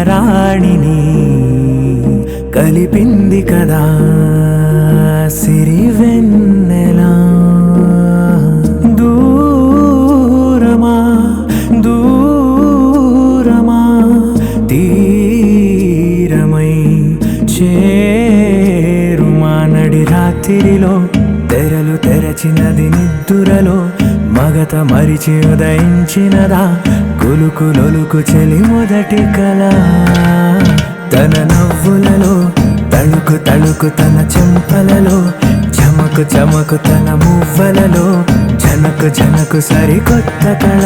రాణిని కలిపింది కదా సిరి వెన్నెలా దూరమా దూరమా తీరమై చేరుమా నడి రాత్రిలో తెరలు తెరచినది నిద్దురలో మగత మరిచి ఉదయించినదా కులుకులొలుకు చెలి మొదటి కళ తన నవ్వులలో తళుకు తళుకు తన చెంపలలో చమకు చమకు తన మువ్వలలో జనకు జనకు సరికొత్త కళ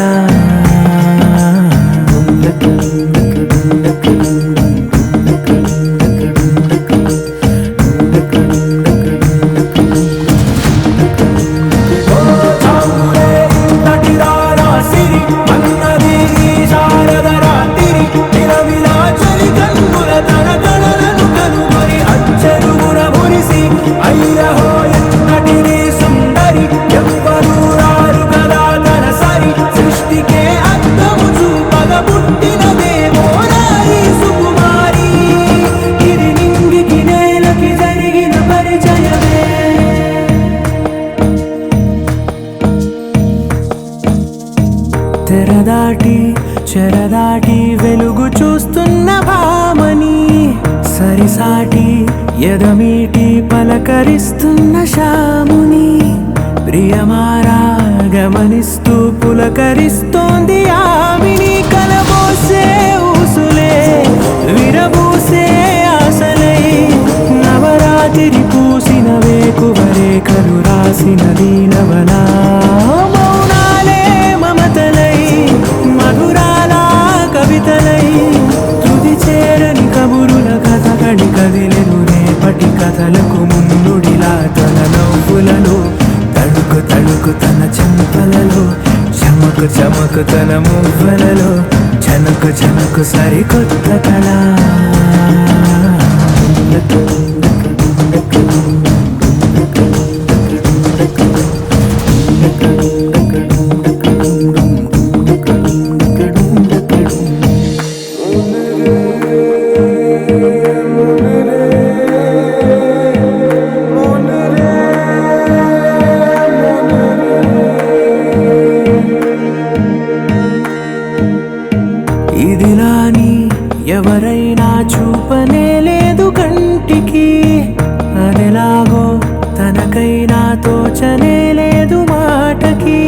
తెరదాటి చెరదాటి వెలుగు చూస్తున్న భామని సరిసాటి ఎదమీటి పలకరిస్తున్న శాముని ప్రియమారా గమనిస్తూ పులకరిస్తోంది ఆమిని కలబోసే ఊసులే విరబూసే ఆశలై నవరాత్రి పూసిన వేకువరేఖలు రాసిన దీనవనా కవితలై తుది చేరని కబురుల కథ కడి కదిలెను రేపటి కథలకు ముందుడిలా తన నవ్వులలో తడుకు తడుకు తన చెంపలలో చమకు చమకు తన మువ్వలలో జనకు జనకు సరికొత్త కళ ఇదిలాని ఎవరైనా చూపనే లేదు కంటికి అదెలాగో తనకైనా తోచనే లేదు మాటకి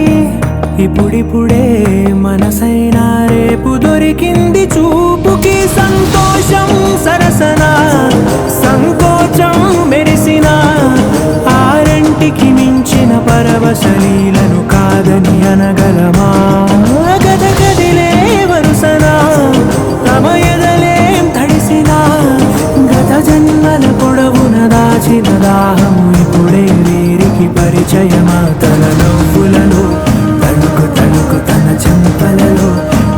ఇప్పుడిప్పుడే మనసైనా రేపు దొరికింది చూపుకి సంతోషం సరసన సంకోచం మెరిసిన ఆరంటికి మించిన పరవశలీలను కాదని అనగలమా గద గదిలే వరుసనా తమ ఎదలేం తడిసినా గత జన్మల పొడవున దాచిన దాహము ఇప్పుడే వీరికి పరిచయమా తన నవ్వులలో తణుకు తణుకు తన చెంపలలో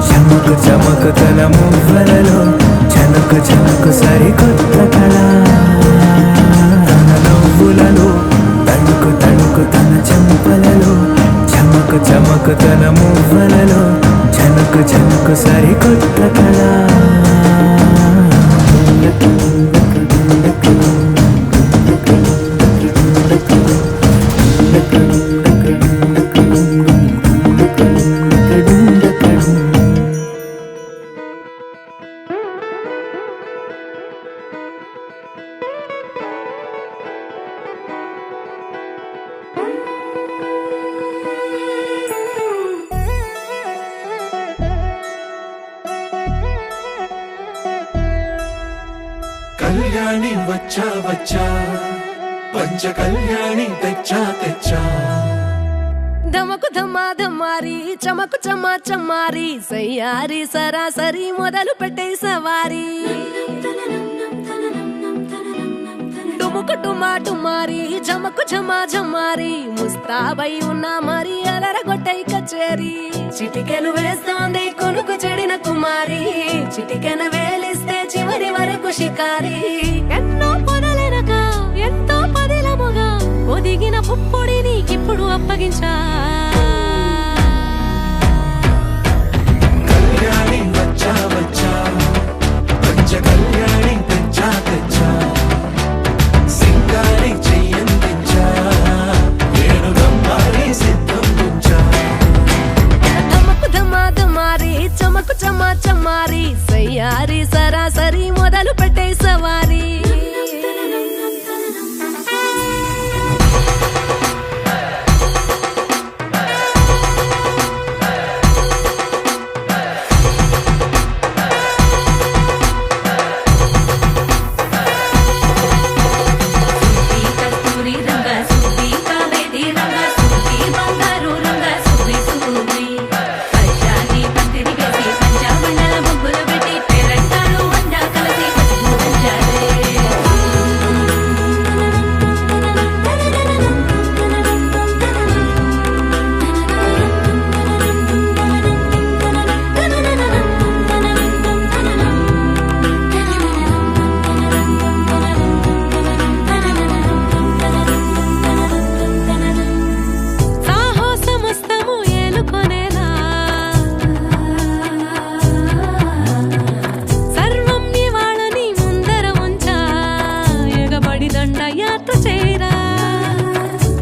చమకు చమకు తన మువ్వలలో జనకు జనకు సరికొత్త కళ తన నవ్వులలో తణుకు తణుకు తన చెంపలలో చమకు చమకు తన మువ్వలలో జనకు జనకు సరికొత్త కళ కళ్యాణి వచ్చా వచ్చా పంచ కళ్యాణి తెచ్చా తెచ్చా ధమకు ధమ్మా ధమ్మారి చమకు చమ్మా చమ్మారి సయ్యారి సరాసరి మొదలు పెట్టే సవారి డుముకు టుమా టుమారి జమకు ఝమా ఝమారి ముస్తాబై ఉన్నా మరి అలరగొట్టై కచేరి చిటికెను వేస్తోంది కొనుకు చెడిన కుమారి చిటికెను వేలిస్తే చివరి వరకు షికారి ఎన్నో పొదలెనక ఎంతో పదిలముగా ఒదిగిన పుప్పొడి నీకిప్పుడు అప్పగించా కళ్యాణి వచ్చా వచ్చా కళ్యాణి తెచ్చా తెచ్చా సింగారి చెయ్యందించా నేను గమ్మారి సిద్ధం ఉంచా ధమకు ధమాధమారి చమకు చమా చమారి సయ్యారి సరాసరి మొదలు పెట్టే సవారీ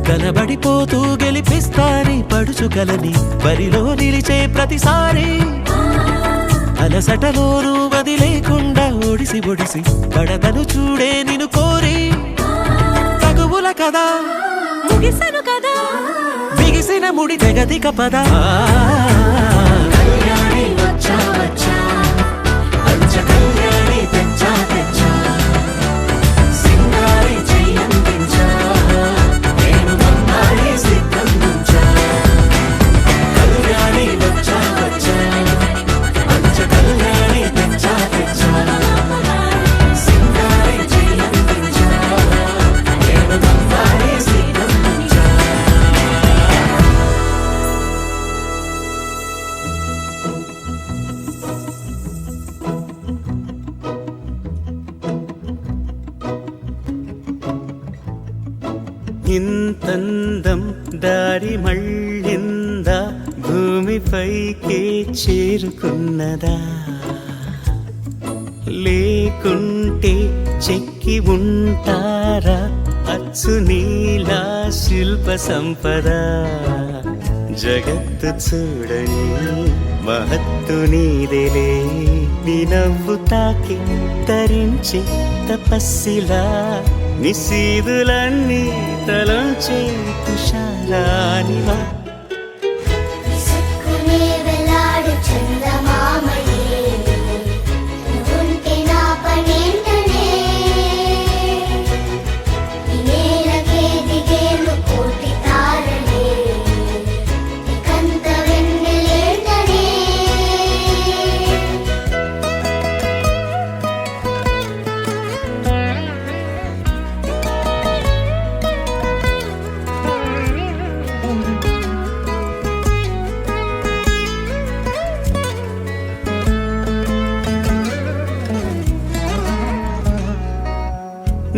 కనబడిపోతూ గెలిపిస్తాని పడుచుకలని బరిలో నిలిచే ప్రతిసారి అలసటలోనూ వదిలేకుండా ఒడిసి ఒడిసి పడతను చూడే నిన్ను కోరి తగువుల కదా ముగిసను కదా బిగిసిన ముడి తెగదిక పద కళ్యాణి వచ్చా వచ్చా పంచ కళ్యాణి తెచ్చా తెచ్చా సింగారి చెయ్యందించా నేను గమ్మారి సిద్ధం ఉంచా కళ్యాణి వచ్చా వచ్చా పంచ కళ్యాణి తెచ్చా తెచ్చా సింగారి చెయ్యందించా నేను గమ్మారి సిద్ధం ఉంచా ఇంతందం దారి మళ్ళిందా భూమిపైకే చేరుకున్నదా లేకుంటే చెక్కి ఉంటారా అచ్చు నీలా శిల్ప సంపద జగత్తు చూడని మహత్తు నీదేలే నీ నవ్వు తాకి తరించి తపస్సిలా నిశీదులన్నీ తలంచే తుషారానివా విసుక్కునే వెలాడు చందమామయే నువ్వుంటే నా పనేంటనే ఈ నేలకే దిగేను కోటి తారలే నీకంత వెన్నెలేంటనే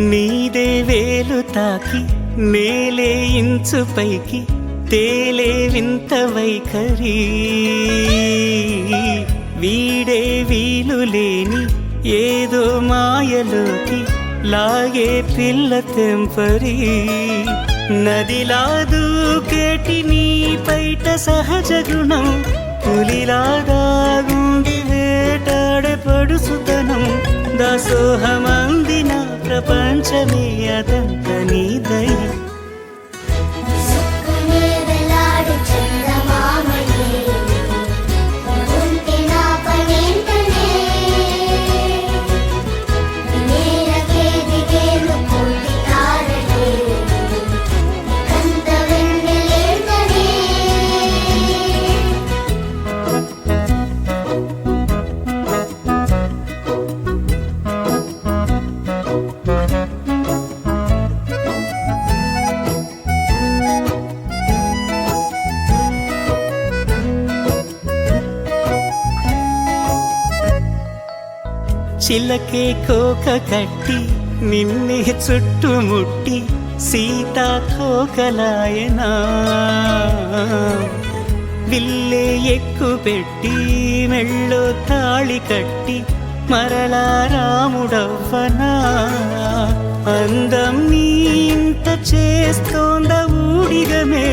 నీదే వేలు తాకి నేలే ఇంచు పైకి తేలే వింత వైఖరి వీడే వీలు లేని ఏదో మాయలోకి లాగే పిల్ల తెంపరి నదిలా దూకేటి నీ పైట సహజ గుణం పులిలాగా గుండి వేటాడే పడుసుతనం దాసోహమందిన ప్రపంచమే అదంత నీ దయ విసుక్కునే వెలాడు చందమామయే నువ్వుంటే నా పనేంటనే ఈ నేలకే దిగేను కోటి తారలే నీకంత వెన్నెలేంటనే చిలకే కోక కట్టి నిన్నే చుట్టుముట్టి సీతాకోకలాయనా విల్లే ఎక్కు పెట్టి మెళ్ళో తాళి కట్టి మరలా రాముడవ్వనా అందం నీ ఇంత చేస్తోంద ఊడిగమే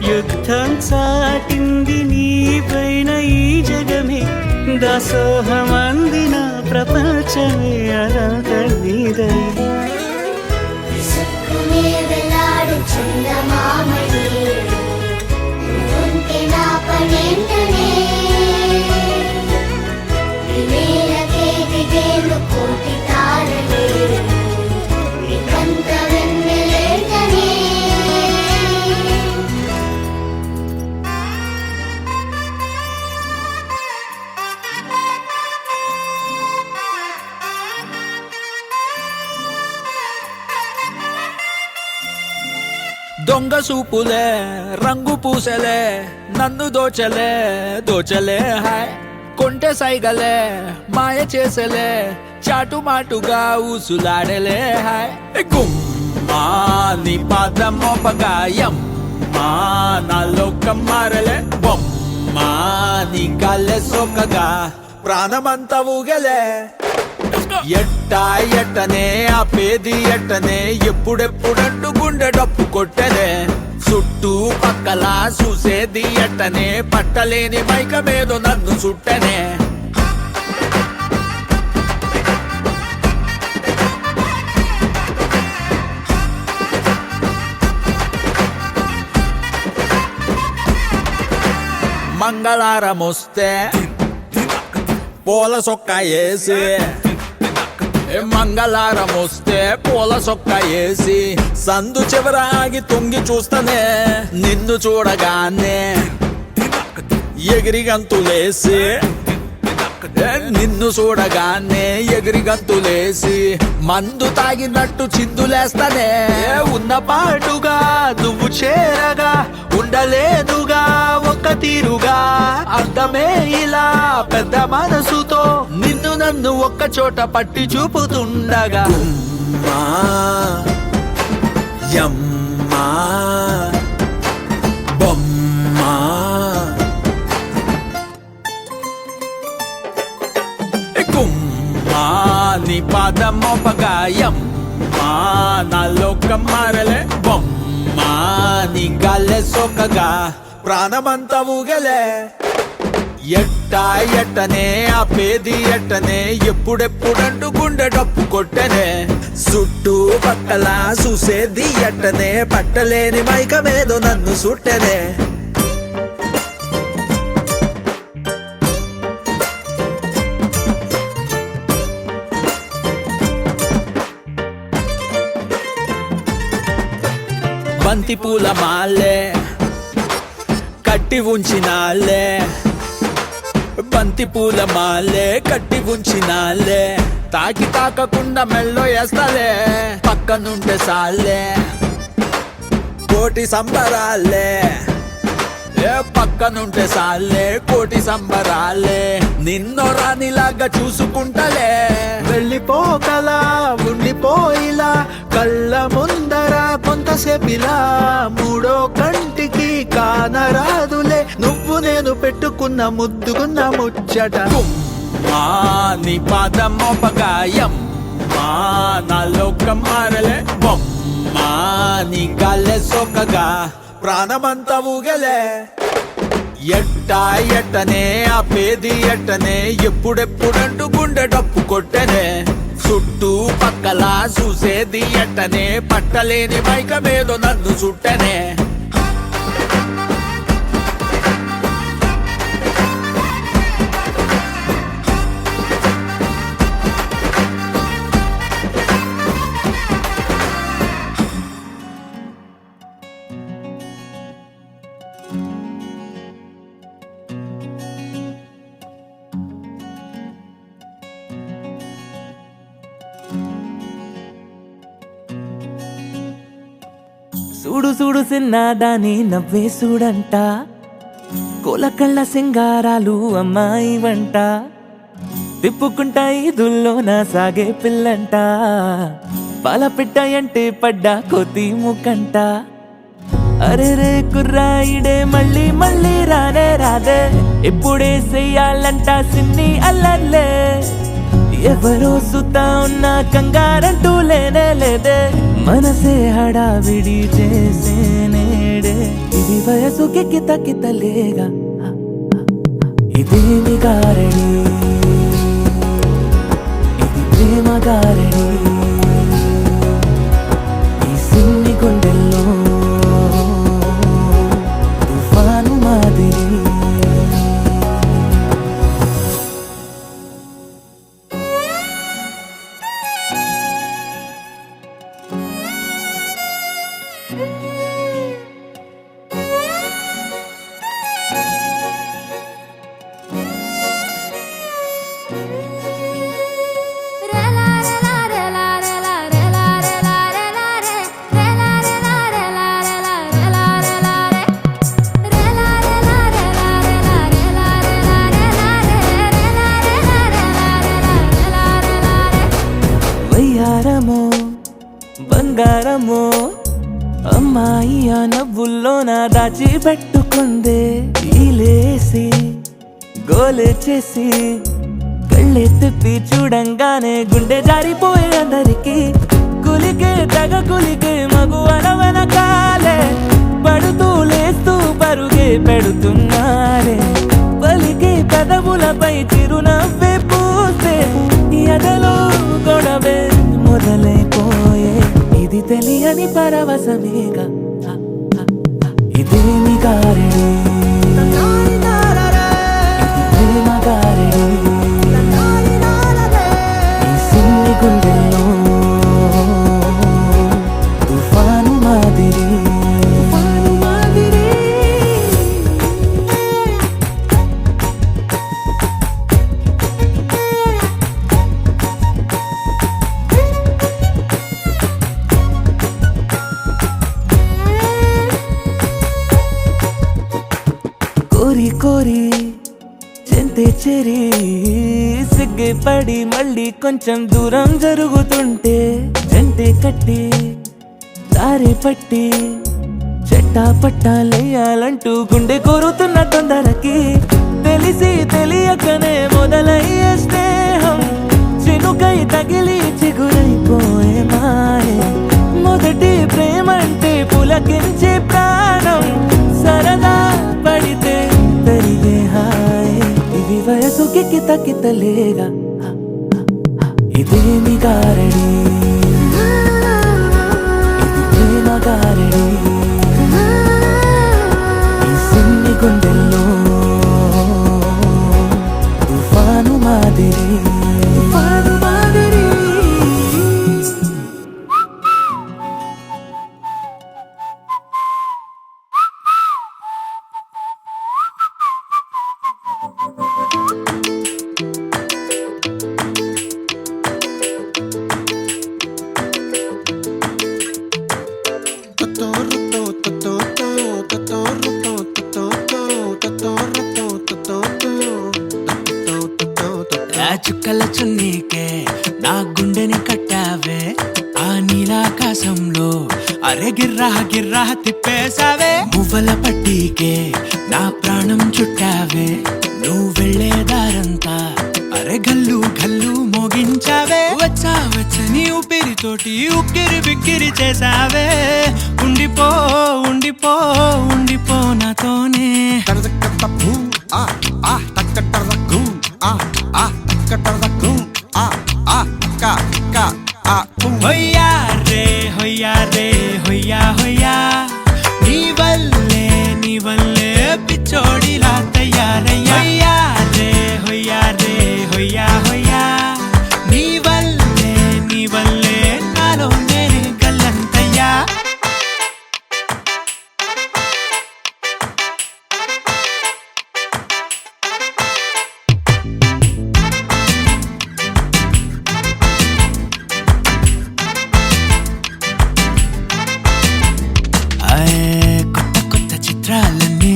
యుద్ధం చాటింది నీ పైన ఈ జగమే దాసోహమందిన ప్రపంచమే అనంత నీదై విసుక్కునే వెలాడు చందమామని ఉంటే నా పనేంటనే నేలకే దిగేను కోటి తారలే నీకంత వెన్నెలేటనే దొంగ సూపులే రంగు పూసలే నన్ను దోచలే దోచలే హాయ్ కొంటె సైగలే మాయ చేసలే చాటుమాటుగా ఊసులాడలే హాయ్ గుమ్మా నీ పాదం మోపగాయం మా నా లోకం మారలే బొమ్మా నీ కాళ్ళే సోకగా ప్రాణమంతా ఊగలే ఎట్టా ఎట్టనే ఆపేది ఎట్టనే ఎప్పుడెప్పుడంటూ గుండె డప్పు కొట్టనే చుట్టూ పక్కల చూసేది ఎట్టనే పట్టలేని మైకమేదో నన్ను చుట్టనే మంగళారం వస్తే పూల సొక్క వేసి మంగళారం వస్తే పూల సొక్క వేసి సందు చివరాగి తొంగి చూస్తనే నిన్ను చూడగానే ఎగిరి గంతులేసి నిన్ను చూడగానే ఎగిరి గంతులేసి మందు తాగినట్టు చిందులేస్తానే ఉన్న పాటుగా నువ్వు చేరగా ఉండలేదుగా ఒక్క తీరుగా అర్థమే ఇలా పెద్ద మనసుతో నిన్ను నన్ను ఒక్క చోట పట్టి చూపుతుండగా అమ్మా, యమ్మా, బొమ్మా కుమ్మా నీ పాదం మోపగాయం మా నా లోకం మారలే బొమ్మా నీ గాల్లే సోకగా ప్రాణమంతా ఊగలే ఎట్టా ఎట్టనే ఆపేది ఎట్టనే ఎప్పుడెప్పుడంటూ గుండె డప్పు కొట్టనే చుట్టూ పక్కల చూసేది ఎట్టనే పట్టలేని మైకమేదో నన్ను సుట్టనే బంతి పూల మాలే కట్టి ఉంచినాలే బంతి పూల మాలే కట్టి ఉంచినాలే తాకి తాకకుండా మెల్లో వేస్తాలే పక్కనుంటే సాలే కోటి సంబరాలే పక్కనుంటే సాలే కోటి సంబరాలే నిన్నో రానిలాగా చూసుకుంటలే వెళ్ళిపోకలా ఉండిపోయిలా కళ్ళ ముందర కొంతసేపిలా మూడో కంటికి కానరాదులే నువ్వు నేను పెట్టుకున్న ముద్దుకున్న ముచ్చట మా నీ పాదం మోపగాయం మా నా లోకం మారలే బొమ్మా నీ గాల్లే సోకగా ప్రాణమంతా ఊగలే ఎట్టా ఎట్టనే ఆపేది ఎట్టనే ఎప్పుడెప్పుడంటూ గుండె డప్పు కొట్టనే చుట్టూ పక్కల చూసేది ఎట్టనే పట్టలేని మైకమేదో నన్ను చుట్టనే చూడు చూడు సిన్నాదాని నవ్వే చూడంట కోలకళ్ళ సింగారాలు అమ్మాయి వంట తిప్పుకుంటా ఈదుల్లోన సాగే పిల్లంట పాలపిట్ట అంటే పడ్డా కోతి ముక్కంట అరే రే కుర్రాయిడే మళ్ళీ మళ్ళీ రానే రాదే ఇప్పుడే చెయ్యాలంట సిన్ని అల్లర్లే ఎవరో సుతా ఉన్న కంగారంటూ లేనే లేదే మనసే హడావిడి చేసే నేడే ఇది వయసుకి కిత కితలేగా ఇదేమి గారడి ఇది ప్రేమ గారడి ఈ సిన్ని గుండెల్లో తుఫాను మాదిరి వయ్యారమో బంగారమో అమ్మాయి ఆ నవ్వుల్లో నా దాచి పెట్టుకుందే ఈలేసి గోలే చేసి కళ్ళే తిప్పి చూడంగానే గుండె జారిపోయే అందరికి కులికే తగ కులికే మగు వెనకాలే పడుతూ లేస్తూ పరుగే పెడుతున్నారే పలికే పెదవులపై చిరునవ్వే పూస్తే ఎదలో గొడవే మొదలైపోయే ఇది తెలియని పరవశమేగా ఇదేమి గారడి ఇది ప్రేమ గారడి ఈ సిన్ని గుండెల్లో తుఫాను మాదిరి కోరి కోరి చెంతే చెరి సిగ్గే పడి మళ్ళీ కొంచెం దూరం జరుగుతుంటే జంటే కట్టి దారి పట్టి చెట్టా పట్టాలయ్యాలంటూ గుండె కోరుతున్న తొందరకి తెలిసి తెలియకనే మొదలయ్యే స్నేహం చినుకై తగిలి చిగురైపోయే మాయే మొదటి ప్రేమంటే పులకించే ప్రాణం సరదా పడితే తరిగే హాయ్ ఇవి వయసుకి కిత కితలేగా ఇదేమి గారడి ఇది ప్రేమ గారడి ఈ సిన్ని గుండెల్లో తుఫాను మాదిరి తుఫాను మాదిరి ఆ చుక్కల చున్నీకే నా గుండెని కట్టావే ఆ నీలాకాశంలో అరే గిర్రా గిర్రా తిప్పేసావే మువ్వల పట్టీకే నా ప్రాణం చుట్టావే నువ్వు వెళ్ళే దారంతా అరే గల్లు గల్లు మోగించావే వచ్చా వచ్చని ఊపిరితోటి ఉక్కిరి బిక్కిరి చేసావే ఉండిపో ఉండిపో ఉండిపో నాతోనే హొయ్యా రే హొయ్యా రే హొయ్యా హొయ్యా నీ వల్లే పిచ్చోడిలా తయారయ్యా హొయ్యా రే హొయ్యా హొయ్యా నీ వల్లే నాలో నేనే గల్లంతయ్యా కొత్త చిత్రాలన్నీ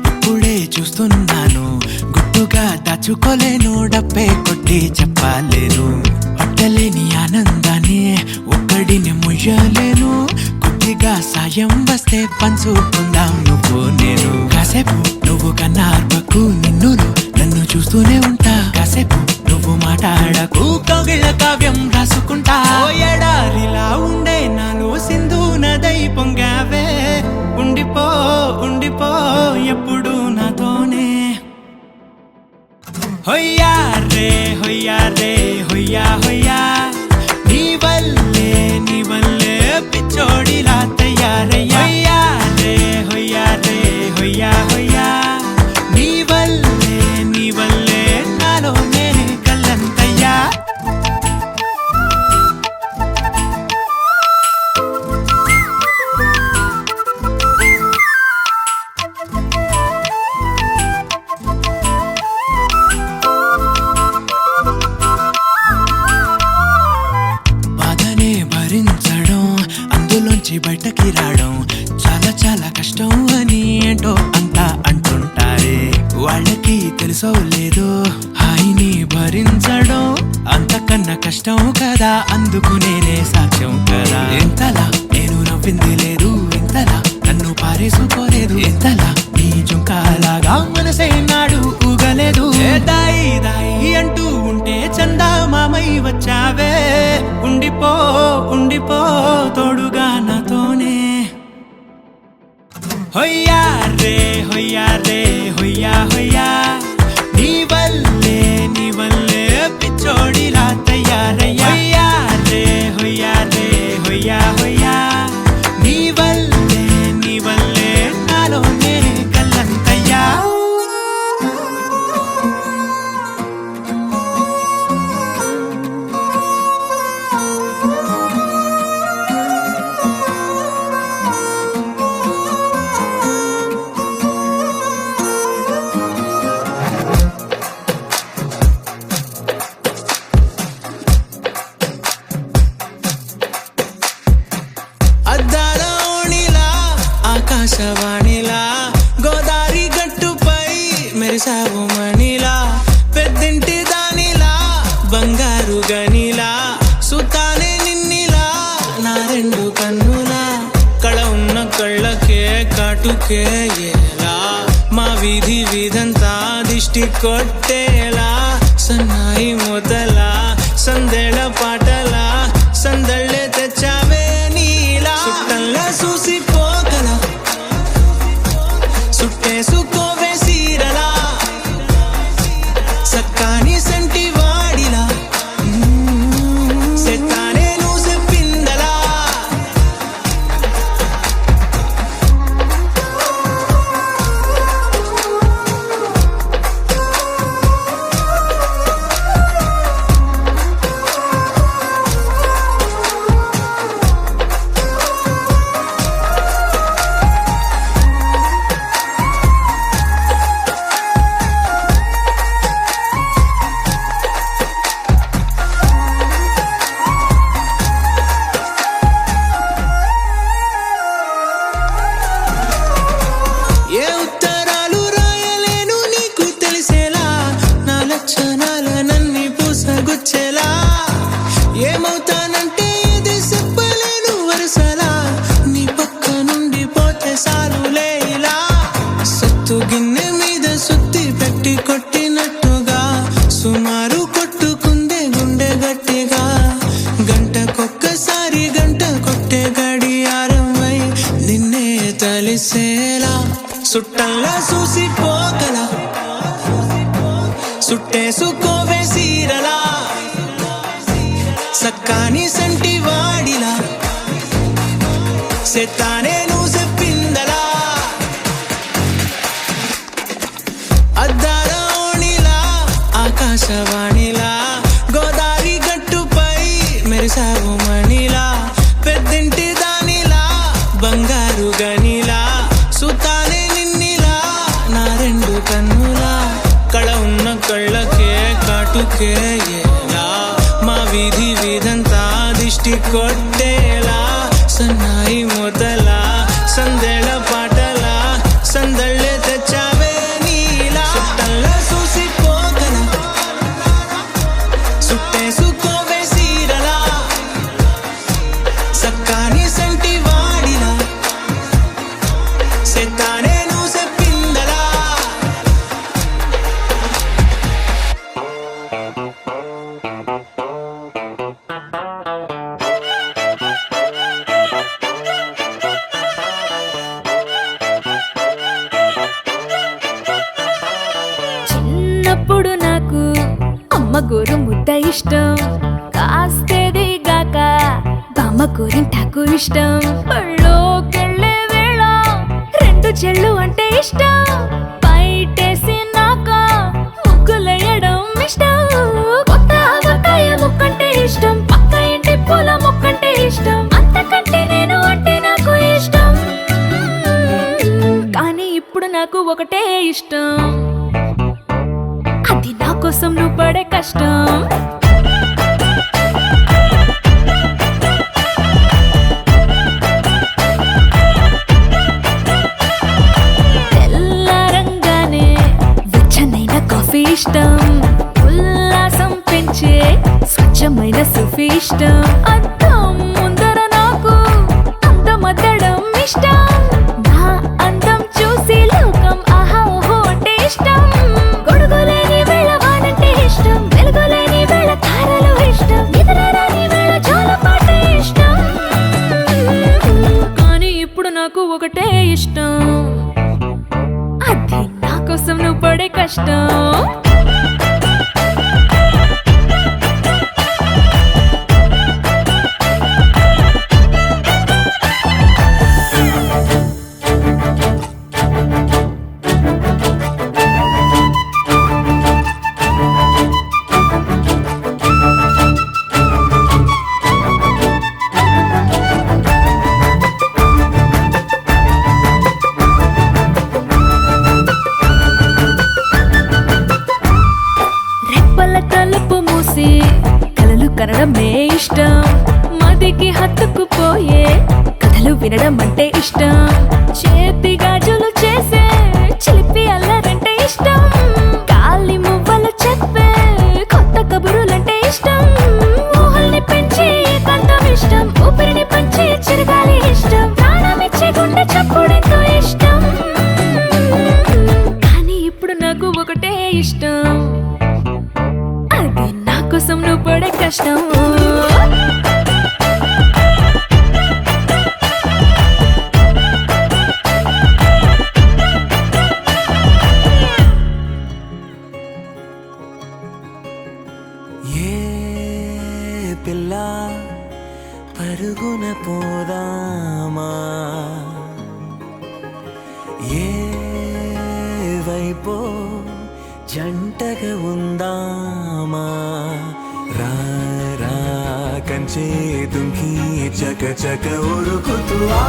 ఇప్పుడే చూస్తున్నాను గుట్టుగా దాచుకోలేను డబ్బే కొట్టి చెప్పలేను పట్టలేని ఆనందాన్ని ఒక్కడిని ముయ్యలేను కొద్దిగా సాయం వస్తే పంచుకుందాం నువ్వు నేను కాసేపు నువ్వు కన్నా అర్పకు నిన్ను నన్ను చూస్తూనే ఉంటా కాసేపు నువ్వు మాట్లాడకు కౌగిళ్ళ కావ్యం రాసుకుంటా ఓ ఎడారిలా ఉండే నాలో సింధు నదై పొంగావే ఉండిపో ఉండిపో ఎప్పుడు నాతోనే హొయ్యా రే హొయ్యా రే హొయ్యా హొయ్యా నీ వల్లే పిచ్చోడిలా తయారయ్యా హొయ్యా రే హొయ్యా రే హొయ్యా హొయ్యా నీ వల్లే నాలోనే కల్లంతయ్యా బాధనే భరించడం అందులోంచి బయటకి రావడం చాలా చాలా కష్టం అని ఏంటో అంతా అంటుంటారే వాళ్ళకి తెలుసో లేదో హాయిని భరించడం అంతకన్నా కష్టం కదా అందుకు నేనే సాక్ష్యం కదా ఎంతలా నేను నవ్వింది లేదు ఎంతలా నన్ను పారేసుకోలేదు ఎంతలా నీ జుంకాలాగా మనసే నాడు ఊగలేదు దాయి దాయి అంటూ ఉంటే చందా మామై వచ్చావే ఉండిపో ఉండిపో తోడుగా నాతోనే హొయ్యా రే హొయ్యా రే హొయ్యా హొయ్యా నీ వల్లే పిచ్చోడిలా తయారయ్యా హొయ్యా రే హొయ్యా రే హొయ్యా హొయ్యా నీ వల్లే నాలోనే కల్లంతయ్యా అద్దాల ఓణిలా ఆకాశవాణిలా గోదారి గట్టుపై మెరిసావు మణిలా పెద్దింటి దానిలా బంగారు గనిలా సుతానే నిన్నిలా నా రెండు కన్నులా కళ ఉన్న కళ్ళకే కాటుకే ఎలా మా వీధంతా దిష్టి కొట్టేలా సన్నాయి మొదలా సందేళ పాటలా సందళ్ళే తెచ్చావే నీలా సుట్టల్లా చూసిపోగల సుట్టేసుకోవే సీరలా సక్కాని సంటి వాడిలా సెత్తానే నువ్వు చెప్పిందలా ఏ ఉత్తరాలు రాయలేను నీకు తెలిసేలా నా లక్షణాలనన్నీ పూసగుచ్చేలా ఏమవుతానంటే ఇది చెప్పలేను వరుసలా నీ పక్క నుండి పోతే సాలులే ఇలా సత్తు గిన్నె మీద సుత్తి పెట్టి కొట్టినట్టుగా సుమారు కొట్టుకుందే గుండె గట్టిగా గంటకొక్కసారి గంట కొట్టే గడియారమై నిన్నే తలిసేలా సుట్టల్లా చూసిపోగల సుట్టేసుకోవే సీరలా సక్కాని సంటి వాడిలా సెత్తానే నువ్వు చెప్పిందలా అద్దాల ఓణిలా ఆకాశవాణిలా గోదారి గట్టుపై మెరిసావు మణిలా పెద్దింటి దానిలా బంగారు గనిలా సుతానే నిన్నిలా నా రెండు కన్నులా కళ ఉన్న కళ్ళకే కాటుకే ఎలా మా వీధంతా దిష్టి కొట్టేలా సన్నాయి మొదలా సందేళ పాటలా సందళ్ళే తెచ్చావే నీలా సుట్టల్లా చూసిపోగల సుట్టేసుకోవే సీరలా సక్కాని సంటి వాడిలా సెత్తానే నువ్వు చెప్పిందలా ఇష్టం కాస్తేది గాక బామ్మ కూరింటాకు ఇష్టం పళ్ళోకెళ్ళే వేళ రెండు చెళ్ళు అంటే ఇష్టం బయటేసి నాక ముగ్గులేయడం ఇష్టం కొత్త ఆవకాయ ముక్కంటే ఇష్టం పక్క ఇంటి పూల మొక్కంటే ఇష్టం అంతకంటే నేను అంటే నాకు ఇష్టం కానీ ఇప్పుడు నాకు ఒకటే ఇష్టం అది నా కోసం నువ్వు పడే కష్టం తెల్లారంగానే వెచ్చనైన కాఫీ ఇష్టం ఉల్లాసం పెంచే స్వచ్ఛమైన సూఫీ ఇష్టం అద్దం ముందర నాకు అందమద్దడం ఇష్టం నా అందం చూసి లోకం ఆహా ఓహో అంటే ఇష్టం గొడుగులేని వేళ వానంటే ఇష్టం వెలుగులేని వేళ తారలు ఇష్టం నిద్రరాని వేళ జోలపాట ఇష్టం కానీ ఇప్పుడు నాకు ఒకటే ఇష్టం అది నా కోసం నువ్వు పడే కష్టం రెప్పల తలుపు మూసి కలలు కనడమే ఇష్టం మదికి హత్తుకుపోయే కథలు వినడం అంటే ఇష్టం చేతి గాజులు చేసే చిలిపి అల్లరంటే ఇష్టం గాలి మువ్వలు చెప్పే కొత్త కబురులంటే ఇష్టం ఊహల్ని పెంచి ఏకాంతం ఇష్టం ఊపిరిని పంచి చిరగాలి ఇష్టం ప్రాణమిచ్చే గుండె చప్పుడెంతో ఇష్టం కానీ ఇప్పుడు నాకు ఒకటే ఇష్టం అది నా కోసం నువ్వు పడే కష్టం ఏ పిల్ల పరుగున పోదామా ఏ వైపో జంటగా ఉందామా రా రా కంచే తుంకి చక చక ఉరుకుతూ ఆ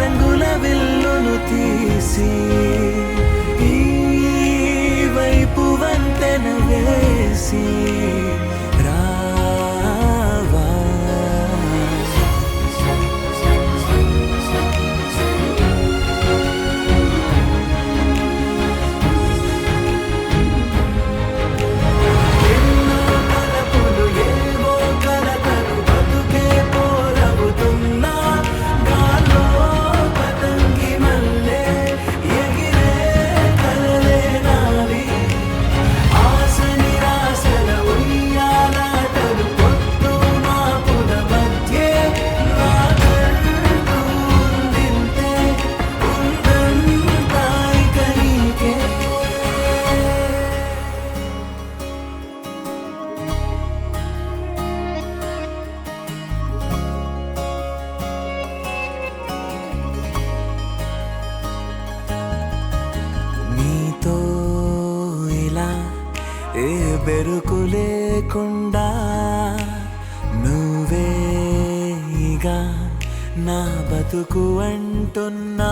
రంగుల విల్లును తీసి ఈ వైపు వంతెన వేసి రావా ఎన్నో తలపులు ఏవో కలతలు బతుకే పోరవుతున్నా గాల్లో పతంగి మల్లె ఎగిరే కలలే నావి ఆశ నిరాశల ఉయ్యాలాటలు పొద్దు మాపుల మధ్యే నాకంటూ ఉందింతే ఉందంతా ఇక నీకే నీతో ఇలా ఏ బెరుకు లేకుండా నువ్వేగా నా బతుకు అంటున్నా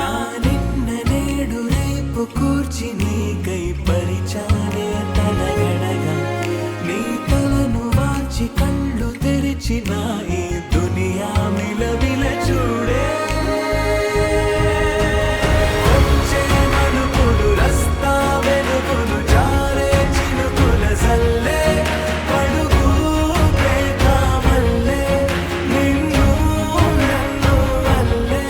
నా నిన్న నేడు రేపు కూర్చి నీకై పరిచానే తలగడగా నీ తలను వాచి కళ్ళు తెరిచిన ఈ దునియా మిలవిల చూడే వచ్చే మలుపులు రస్తా వెలుగులు జారే చినుకుల సల్లే పడుగు పేట మల్లె నిన్ను నన్ను వల్లే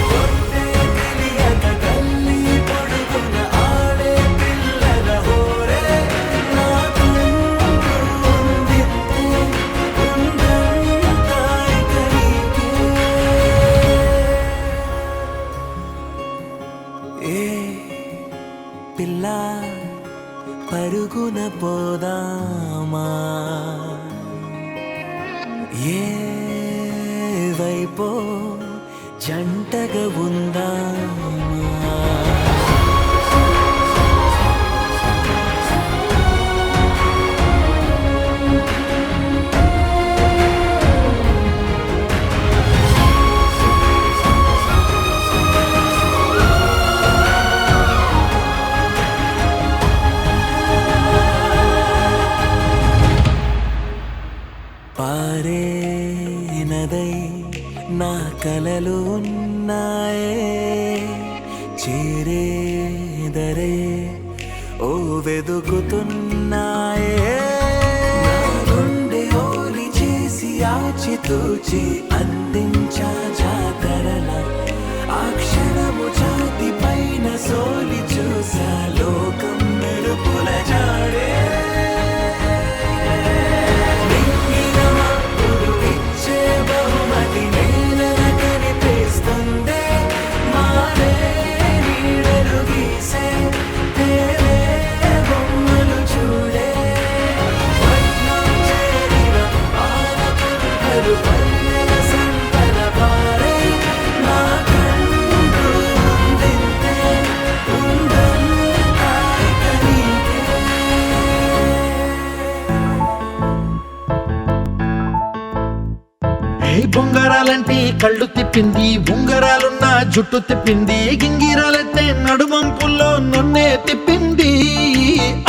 కొట్టే తెలియక తల్లి పొడుగున ఆడే పిల్లల హోరే నా కుంటూ ఉందిత్తే ఉందంతా ఏ వైపో జంటగా ఉందామా పారే నదై నా కలలు ఉన్నాయే చేరే దరే ఓ వెదుకుతున్నాయే నా గుండె ఓలి చేసి ఆచితూచి అందించా జాతరల ఆ క్షణము ఛాతి పైన సోలి చూసా లోకం మెరుపుల జాడే బొంగరాలంటే కళ్ళు తిప్పింది ఉంగరాలున్న జుట్టు తిప్పింది గింగిరాలైతే నడుమంపుల్లో నన్నే తిప్పింది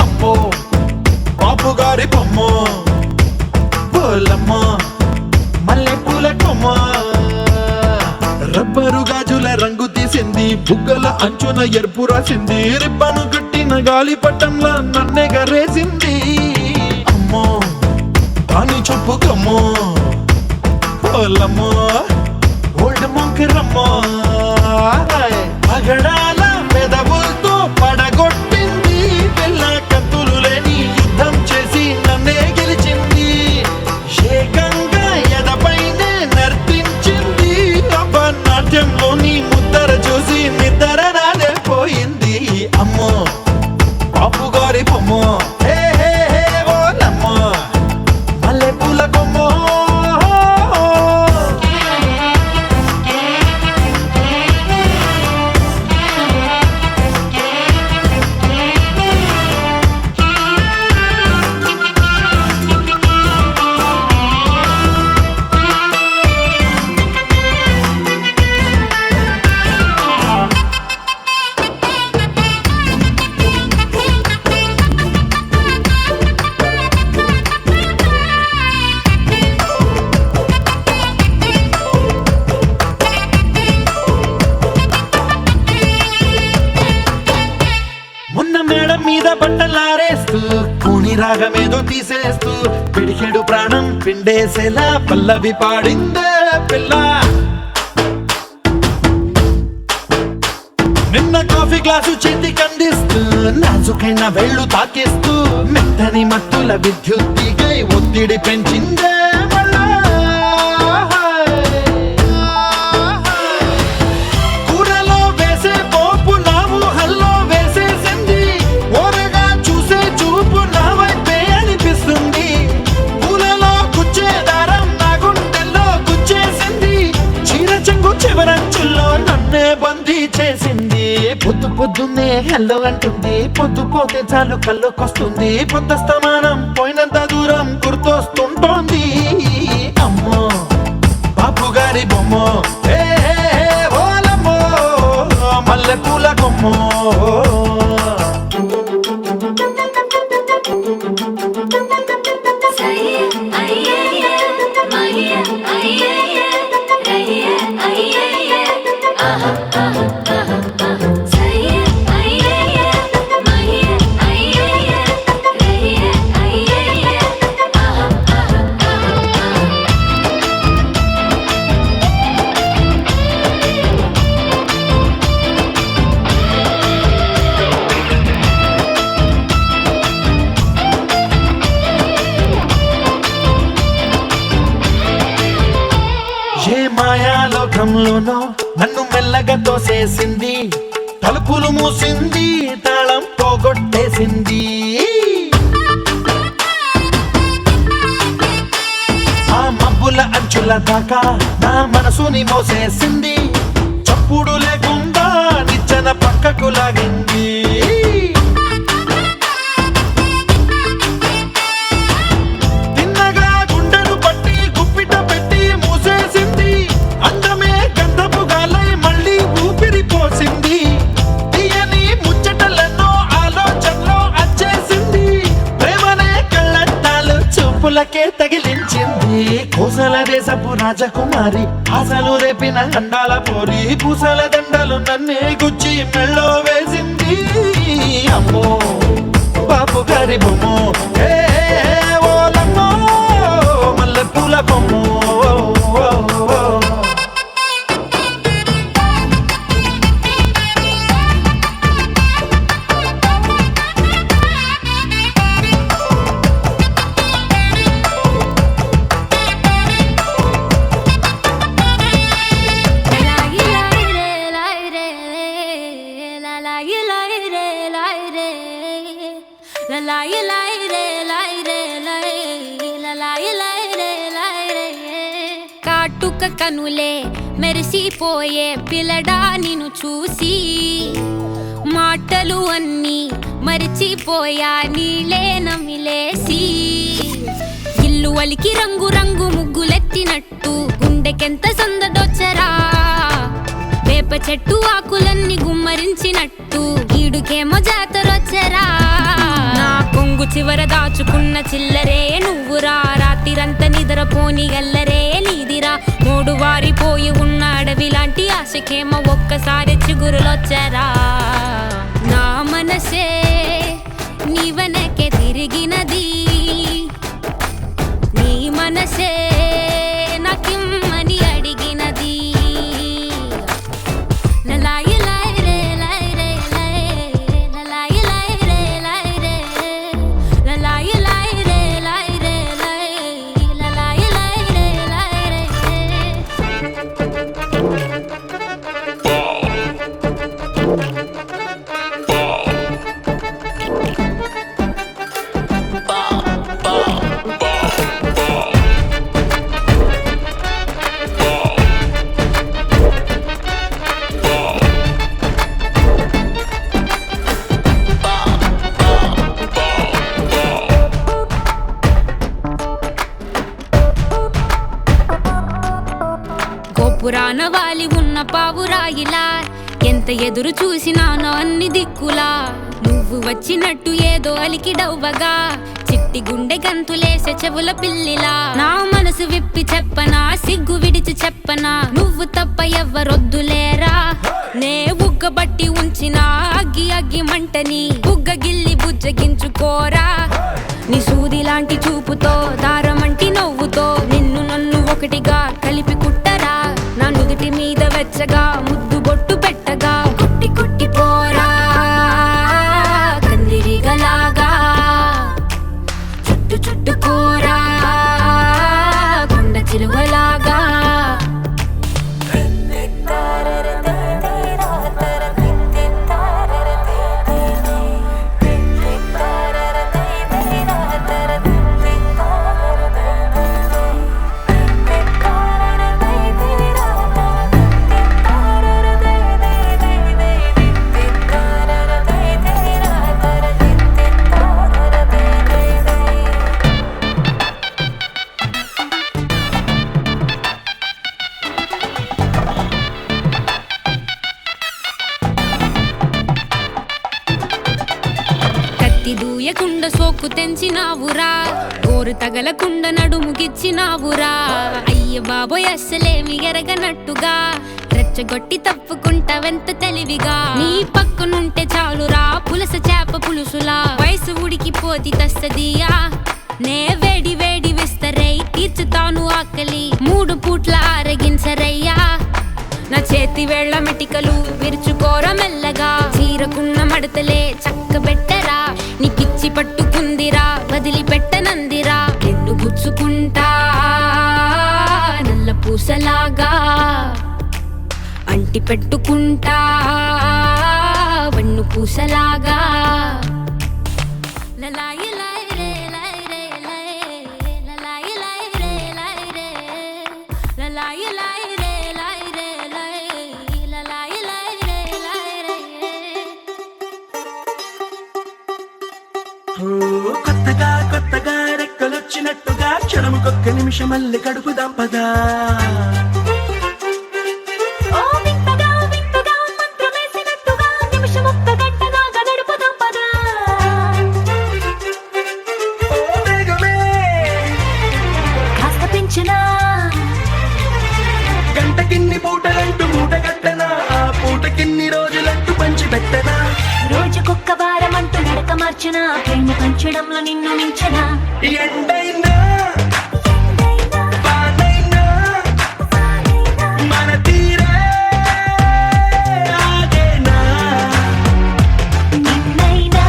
అమ్మో బాపు గారి బొమ్మ పోలమ్మ మల్లె పూల కొమ్మ రబ్బరు గాజుల రంగు తీసింది బుగ్గల అంచున ఎరుపు రాసింది రిబ్బను కట్టిన గాలి పట్టంలా నన్నే గరేసింది అమ్మో కాని చెప్పుకమ్మో పోలమ్మో ఓల్డ్ మొంకిరమ్మో పగడాల పెదవులతో పడగొట్టింది పిల్ల కత్తులు లేని యుద్ధం చేసి నన్నే గెలిచింది ఏకంగా ఎదపైనే నర్తించింది నాట్యంలోని ముద్దర చూసి నిద్ర నాదే పోయింది అమ్మో బాపు గారి బొమ్మో హే హే హే ఓలమ్మో మల్లె పూల కొమ్మో మీద బట్టలారేస్తూ కూని రాగమేదో తీసేస్తూ పిడికెడు ప్రాణం పిండేసేలా పల్లవి పాడిందే పిల్ల నిన్న కాఫీ గ్లాసు చేతి కందిస్తూ నాజుకైన వేళ్ళు తాకేస్తూ మెత్తని మత్తుల విద్యుత్తిగై ఒత్తిడి పెంచిందే కూరలో వేసే పోపు నా ఊహల్లో వేసేసింది ఓరగా చూసే చూపు నా వైపే అనిపిస్తుంది పూలలో గుచ్చే దారం నా గుండెల్లో గుచ్చేసింది చీర చెంగు చివరంచుల్లో నన్నే బందీ చేసింది పొద్దు పొద్దున్నే హెల్లో అంటుంది పొద్దు పోతే చాలు కళ్ళొకొస్తుంది పొద్దస్తమానం పోయినంత దూరం గుర్తొస్తుంటోంది అమ్మో బాపు గారి బొమ్మో హే హే హే ఓలమ్మో మల్లె పూల కొమ్మో ఏ మాయాలోకంలోనో నన్ను మెల్లగా తోసేసింది తలుపులు మూసింది తాళం పోగొట్టేసింది ఆ మబ్బుల గుండెల దాకా నా మనసుని మోసేసింది, చప్పుడు లేకుండా నిచ్చెన పక్కకు లాగింది. తిన్నగా గుండెను పట్టి గుప్పిట పెట్టి మూసేసింది, అందమే గంధపు గాలై మళ్ళీ ఊపిరి పోసింది. తీయని ముచ్చటలెన్నో ఆలోచనలో అచ్చేసింది, ప్రేమనే కళ్ళట్టాలు చూపులకే తగిలించింది. కోసల దేశపు రాజకుమారి ఆశలు రేపిన అండాల పోరి, పూసల దండలు నన్నే గుచ్చి మెళ్ళో వేసింది. అమ్మో బాపు గారి బొమ్మో, ఏ ఓలమ్మో మల్లె పూల బొమ్మో. కాటుక కనులే మెరిసిపోయే పిల్లడా నిన్ను చూసి, మాటలు అన్నీ మరిచిపోయా నీలే నమిలేసి. ఇల్లు వలికి రంగు రంగు ముగ్గులెత్తినట్టు గుండెకెంత సందడొచ్చరా, వేప చెట్టు ఆకులన్నీ గుమ్మరించినట్టు ఈడుకేమో జాతరొచ్చరా. నా కొంగు చివర దాచుకున్న చిల్లరే నువ్వురా, రాత్రిరంతా నిద్రపోని గల్లరే నీదిరా. మూడు వారిపోయి ఉన్న అడవి లాంటి ఆశకేమో ఒక్కసారి చిగురులొచ్చరా. నా మనసే నీ వెనకే తిరిగినది, నీ మనసే నాకిమ్మని అడిగినది. లలాయి లై రే లై రే లై, లలాయి లై రే లై రే, లలాయి లై రే లై రే లై, లలాయి లై రే లై రే. గోపురాన వాలి ఉన్న పావురాయిలా ఎంత ఎదురు చూసినానో అన్ని దిక్కులా, నువ్వు వచ్చినట్టు ఏదో అలికి డవ్వగా చిట్టి గుండె గంతులేసే చెవుల పిల్లిలా. నా మనసు విప్పి చెప్పనా, సిగ్గు విడిచి చెప్పనా, నువ్వు తప్ప ఎవ్వరొద్దులేరా. నే బుగ్గబట్టి ఉంచిన అగ్గి అగ్గి మంటని బుగ్గ గిల్లి బుజ్జగించుకోరా. నీ సూది లాంటి చూపుతో దారమంటి నవ్వుతో నిన్ను నన్ను ఒకటిగా కలిపి కుట్టరా. నా నుదుటి మీద వెచ్చగా ముద్దు బొట్టు పెట్టగా కొట్టి కొట్టి పోరా. కందిరిగలాగా చుట్టు చుట్టుకోరా, కొండ చిలువలాగా. దూయకుండ సోకు తెంచినావురా, గోరు తగలకుండ నడుముగిచ్చినావురా. అయ్య బాబోయ్ అస్సలేమి ఎరగనట్టుగా రెచ్చగొట్టి తప్పుకుంటావెంత తెలివిగా. నీ పక్కనుంటే చాలురా పులస చేప పులుసులా, వయసు ఉడికిపోతి తస్తదియా. నే వేడి వేడి విస్తరై తీర్చుతాను ఆకలి, 3 పూట్ల ఆరగించరయ్యా. నా చేతి వేళ్ల మెటికలు విరుచుకోర మెల్లగా, చీరకున్న మడతలే చక్కబెట్టరా. నీ పిచ్చి పట్టుకుందిరా వదిలిపెట్టనందిరా, నిన్ను గుచ్చుకుంటా నల్ల పూసలాగా, అంటి పెట్టుకుంటా వన్ను పూసలాగా. లలాయి లై రే లై రే లై, లలాయి లై రే లై రే, క్షణముకొక్క నిమిషమల్లె గడుపుదాం పదా ఓ వింతగా వింతగా మంత్రమేసినట్టుగా నిమిషమొక్క గంటలాగా నడుపుదాం పదా ఓ వేగమే కాస్త పెంచనా గంటకిన్ని పూటలంటూ మూట కట్టనా ఆ పూటకిన్ని రోజులంటూ పంచి పెట్టనా రోజుకొక్క వారం అంటూ నడక మార్చనా ప్రేమ పంచడంలో నిన్ను మించనా ఎండైనా వానైనా మన తీరే ఆగేనా నిన్నైనా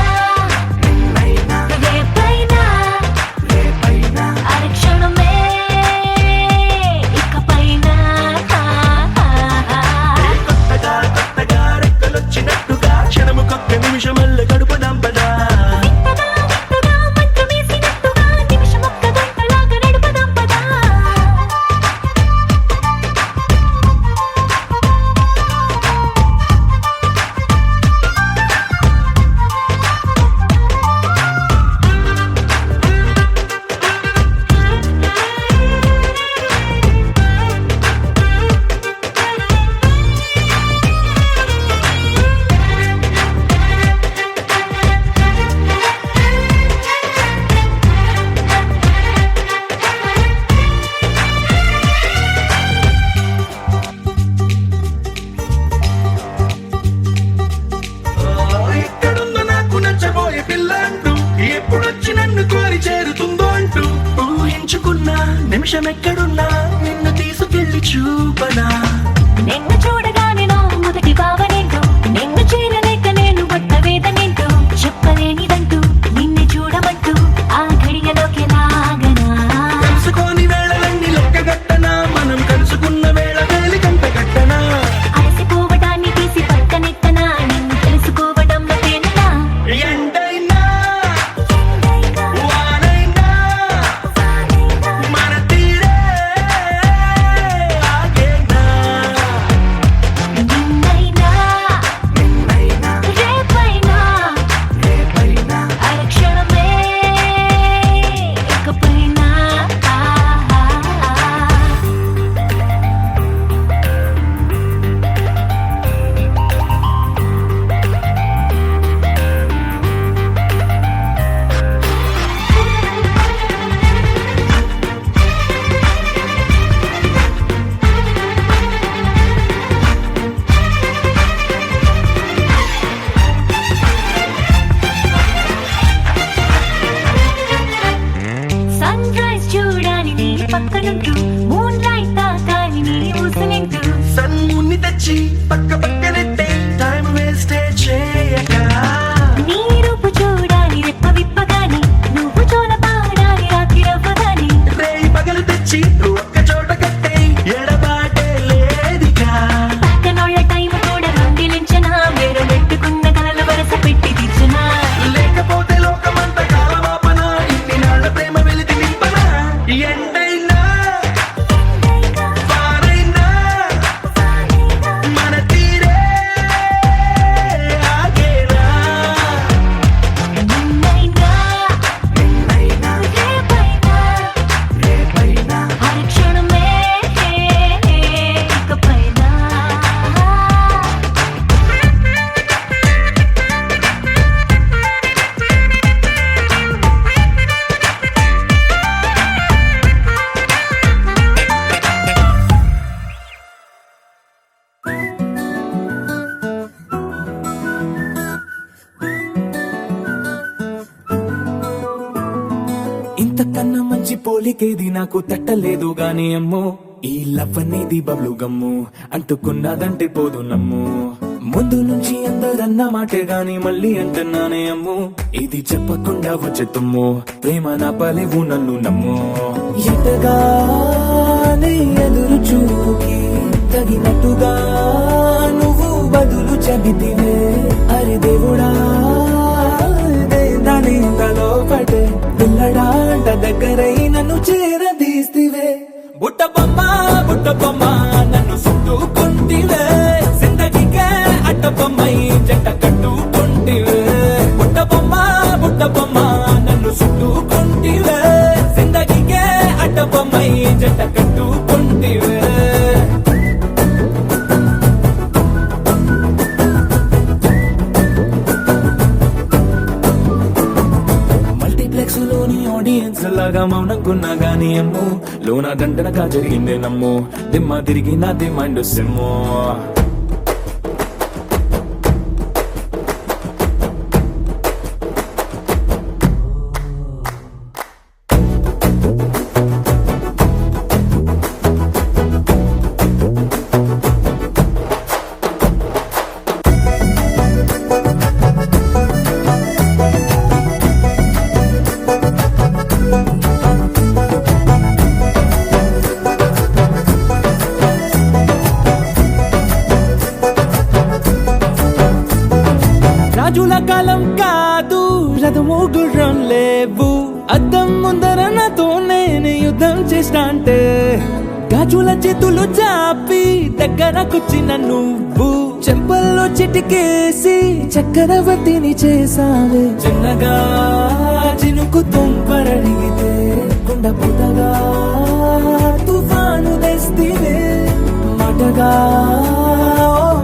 రేపైనా అరక్షణమే ఇకపైన కొత్తగా రెక్కలొచ్చినట్టుగా క్షణముకొక్క నిమిషమల్లె గడుపుదాం పదా వింతగా మంత్రమేసినట్టుగా నిమిషమొక్క గంటలాగా నడుపుదాం పదా ఎక్కడుందో నాకు నచ్చబోయే పిల్ల అంటూ ఎప్పుడొచ్చి నన్ను కోరి చేరుతుందో అంటూ ఊహించుకున్నా నిమిషం ఎక్కడున్నా నిన్ను తీసుకెళ్లి చూపనా నిన్ను చూడగానే నా మొదటి భావనేంటో నిన్ను చేరలేక నేను కొత్త వేదనేంటో చెప్పలేనిదంటూ నిన్ను చూడమంటూ ఆ ఘడియలోకి లాగనా కలుసుకోని వేళలన్నీ లెక్కగట్టనా మనం కలుసుకున్న వేళ వేలి కంట కట్టనా అలసిపోవడాన్ని తీసి పక్కనెత్తనా నిన్ను తెలుసుకోవడంలో తేనెనా ఎండైనా వానైనా మన తీరే ఆగేనా నిన్నైనా రేపైనా అరక్షణమే ఇకపైన సన్ రైజ్ చూడాలి నీ పక్కనుంటూ మూన్ లైట్ తాకాలి నీ ఊసలింటూ సన్ముని తెచ్చి పక్కనెట్టే టైం వేస్టే చేయక నీ రూపు చూడాలి రెప్ప విప్పగాని నువ్వు చోల పాడాలి రాత్రి రవ్వగాని రేయి పగలు తెచ్చి ఒక్క చోట కట్టే ఎడబాటే లేదికా పక్కనోళ్ళ టైం కూడా రొండిలించనా వేరే పెట్టుకున్న కలల వరస పెట్టి తీర్చనా లేకపోతే లోకమంత కాలమాపన ఇన్ని నాళ్ళ ప్రేమ వెలితి నింపనా ఎండైనా వానైనా మన తీరే ఆగేనా నిన్నైనా రేపైనా అరక్షణమే ఇకపైన ఇంతకన్నా మంచి పోలికేది నాకు తట్టలేదు గాని అమ్మో ఈ లవ్ అనేది బబ్లు గమ్ము అంటుకున్నదంటే పోదు నమ్ము ముందు నుంచి అందరన్న మాటే గాని మళ్ళీ అంటున్నానే అమ్ము ఇది చెప్పకుండా వచ్చే తుమ్ము ప్రేమ నా పలేవు నన్ను నమ్ము ఎటగానే ఎదురు చూకి తగినట్టుగా నువ్వు బదులు చెబితివే అరే దేవుడా దాని లోపటే పిల్లడాంట దగ్గరై నన్ను చేరదీస్తివే బుట్ట బొమ్మ నన్ను చుట్టుకుంటివే జిందగీకే అట్ట బొమ్మై జంట కట్టుకుంటివే బుట్ట బొమ్మ నన్ను చుట్టుకుంటివే జిందగీకే అట్ట జంట కట్టుకుంటివే మల్టీప్లెక్స్ లోని ఆడియన్స్ లాగా మౌనంకున్నా గానీ అమ్ము లోన దండనగా జరిగిందే నమ్ము దిమ్మ తిరిగి నాది మైండ్ సిమ్ము రాజుల కాలం కాదు రథము గుర్రం లేవు అద్దం ముందర నాతో నేను యుద్ధం చేస్తా అంటే గాజుల చేతులు చాపి దగ్గరకొచ్చిన నువ్వు చెంపల్లో చిటికేసి చక్రవర్తిని చేసావే చిన్నగా చినుకు తుంపరడిగితే కుండ పుటగా తుఫాను తెస్తివే మాటగా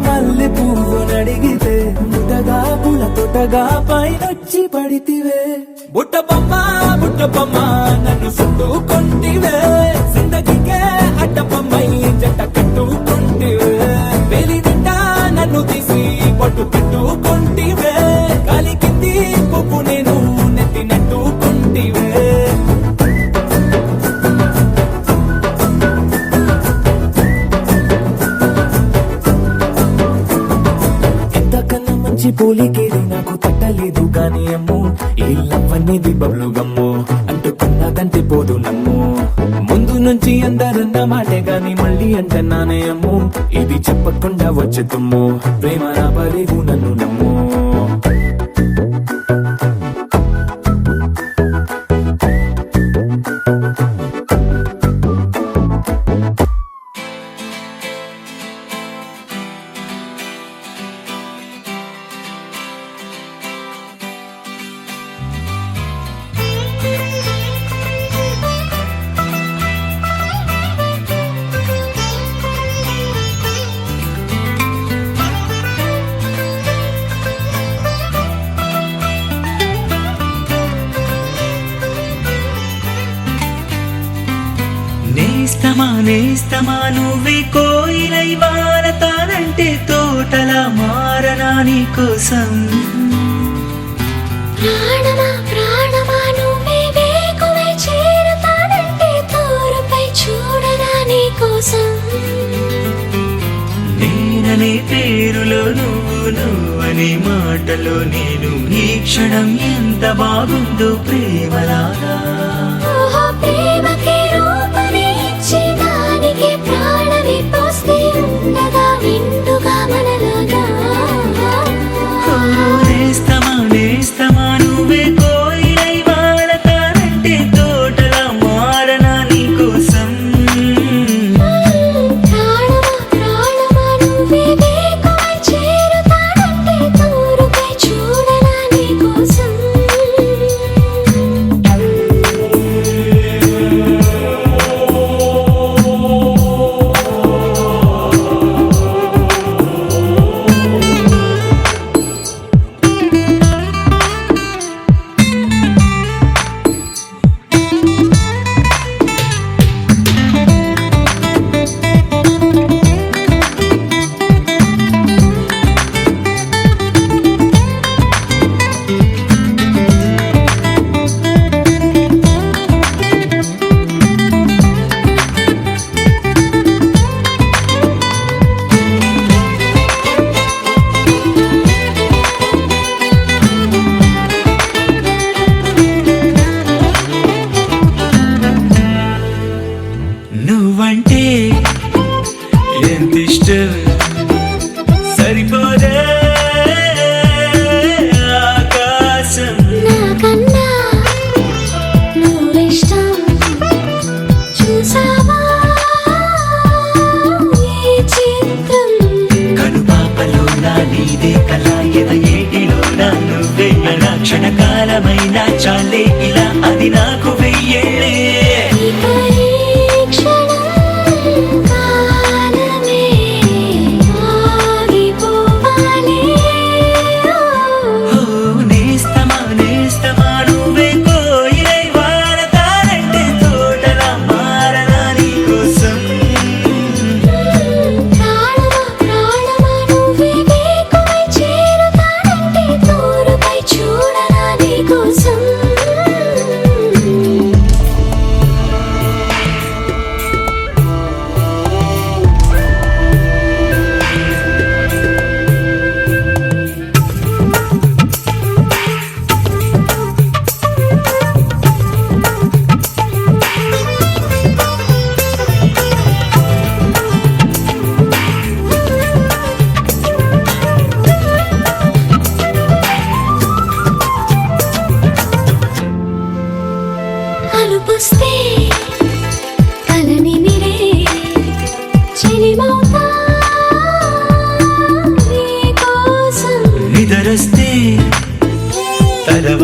మల్లె పువ్వు నడిగితే ముటగా పుల తొటగా పైనొచ్చి పడితివే బుట్ట బొమ్మ నన్ను చుట్టుకుంటివే జిందగీకే అడ్డపమ్మై జంట కట్టుకుంటివే వేలి నిండా నన్ను తీసి పట్టు పెట్టుకుంటివే గాలి కింది పువ్వు నేను నెత్తినట్టుకుంటివే పోలికేది నాకు తట్టలేదు గానీ అమ్ము ఈ లవ్ అనేది బబ్లు గమ్ము అంటుకున్నదంటే పోదు నమ్ము ముందు నుంచి అందరన్న మాటే గాని మళ్ళీ అంటున్నానే అమ్ము ఇది చెప్పకుండా వచ్చే తుమ్ము ప్రేమ నా పరేగు నన్ను నమ్ము నేస్తమా నువ్వే కోయిలై వారతానంటే తోటలా మారనా నీ కోసం ప్రాణమా నువ్వే వేకువై చేరుతానంటే తోరుపై చూడనా నీ కోసం నేననే పేరులో నువ్వనే మాటలో నేను ఈ క్షణం ఎంత బాగుందో ప్రేమలాగా ప్రేమకి రూపమే ఇచ్చి దానికి ప్రాణమి పోస్తే ఉండగా నిండుగా మనలాగా నేస్తమా నువ్వే కోయిలై వారతానంటే తోటలా మారనా నీ కోసం ప్రాణమా నువ్వే వేకువై చేరుతానంటే తోరుపై చూడనా నీ కోసం నువ్వంటే ఎంత ఇష్టం సరిపోదే ఆకాశం నాకన్నా నువ్విష్టం చూసావా ఈ చిత్రం కనుపాపలో నా నీదే కళ ఎద ఏటిలో నా నువ్వే నా క్షణకాలమైన చాలే ఇలా అది నాకు వెయ్యేళ్ళే ఈ పరీక్షణ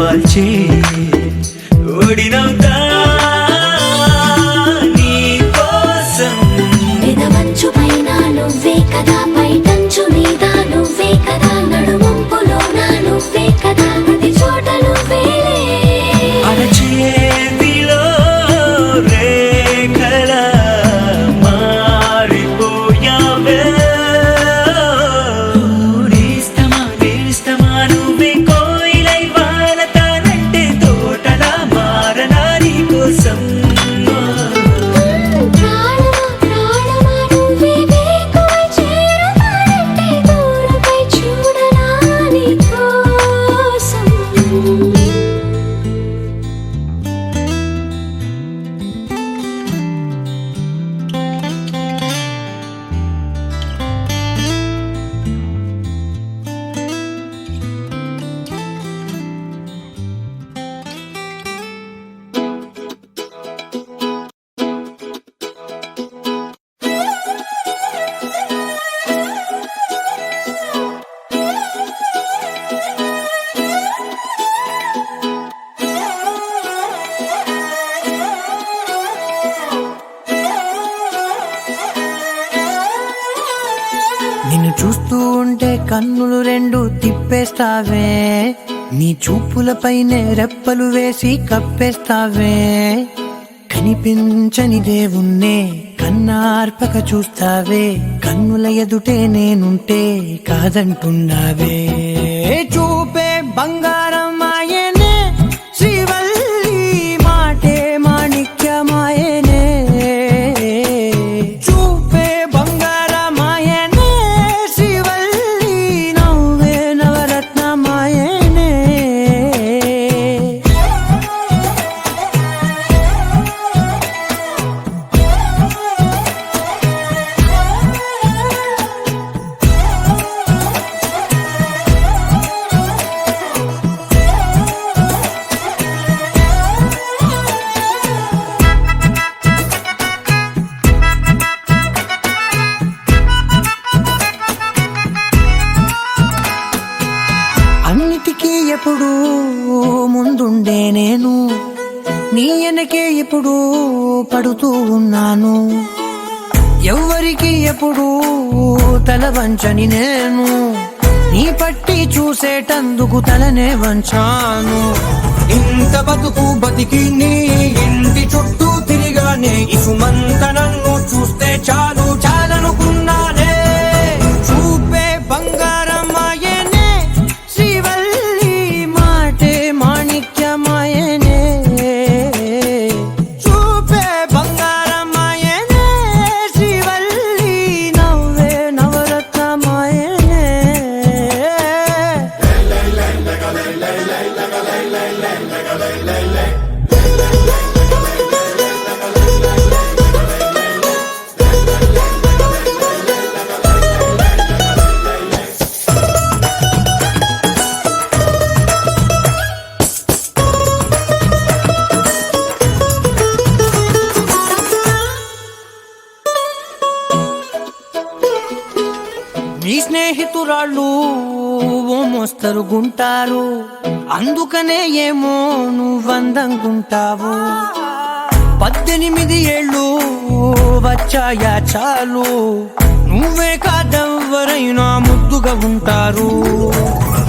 వాల్చే ఓడినవుతా నీ కోసం. పెదవంచు పైన నువ్వే కదా, పైటంచు మీద నువ్వే కదా, నడుమంపులోన నువ్వే కదా, ప్రతి చోట నువ్వేలే. అరచేతిలో రేఖల మారిపోయావే. నేస్తమా నేస్తమా నువ్వే కోయిలై వాలతానంటే తోటలా మారనా నీ కోసం. ప్రాణమా ప్రాణమా నువ్వే వేకువై చేరుతానంటే దూరమై చూడనా నీ కోసం. నిన్ను చూస్తూ ఉంటే కన్నులు రెండు తిప్పేస్తావే, నీ చూపులపైనే రెప్పలు వేసి కప్పేస్తావే. కనిపించని దేవుణ్ణే కన్నార్పక చూస్తావే, కన్నుల ఎదుటే నేనుంటే కాదంటున్నావే. చూపే బంగారం ఆయనే, శ్రీవల్లి మాటే మాణిక్యమాయనే. చూపే బంగారమాయనే, శ్రీవల్లి నవ్వే నవరత్నమాయనే. అన్నిటికీ ఎప్పుడు ముందుండే నేను, నీ వెనకే ఎప్పుడు పడుతూ ఉన్నాను. ఎవ్వరికి ఎప్పుడు తల వంచని నేను, నీ పట్టి చూసేటందుకు తలనే వంచాను. ఇంత బతుకు బతికి నీ ఇంటి చుట్టూ తిరిగానే, ఇసుమంత నన్ను చూస్తే చాలు చాలనుకున్నానే. చూపే బంగారమాయనే, శ్రీవల్లి మాటే మాణిక్యమాయనే. చూపే బంగారమాయనే, శ్రీవల్లి నవ్వే నవరత్నమాయనే. నీ స్నేహితురాళ్ళు ఓ మోస్తరుగుంటారు, అందుకనే ఏమో నువ్వందంగుంటావు. 18 ఏళ్ళు వచ్చాయా చాలు, నువ్వే కాదెవ్వరైనా ముద్దుగా ఉంటారు.